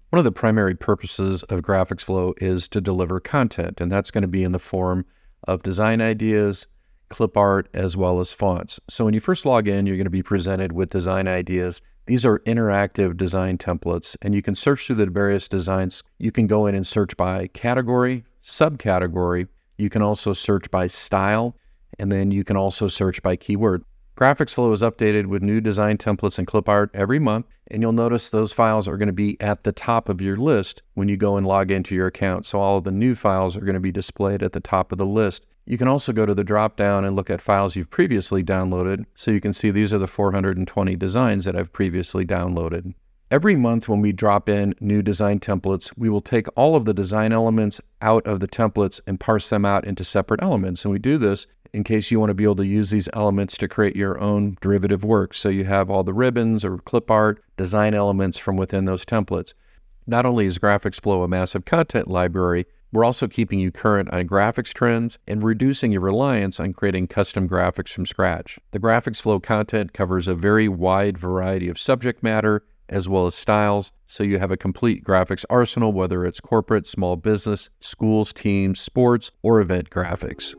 One of the primary purposes of GraphicsFlow is to deliver content, and that's going to be in the form of design ideas, clip art, as well as fonts. So when you first log in, you're going to be presented with design ideas. These are interactive design templates, and you can search through the various designs. You can go in and search by category, subcategory. You can also search by style, and then you can also search by keyword. GraphicsFlow is updated with new design templates and clip art every month, and you'll notice those files are going to be at the top of your list when you go and log into your account. So all of the new files are going to be displayed at the top of the list. You can also go to the drop down and look at files you've previously downloaded, so you can see these are the 420 designs that I've previously downloaded. Every month when we drop in new design templates, we will take all of the design elements out of the templates and parse them out into separate elements. And we do this in case you want to be able to use these elements to create your own derivative work. So you have all the ribbons or clip art, design elements from within those templates. Not only is GraphicsFlow a massive content library, we're also keeping you current on graphics trends and reducing your reliance on creating custom graphics from scratch. The GraphicsFlow content covers a very wide variety of subject matter as well as styles, so you have a complete graphics arsenal, whether it's corporate, small business, schools, teams, sports, or event graphics.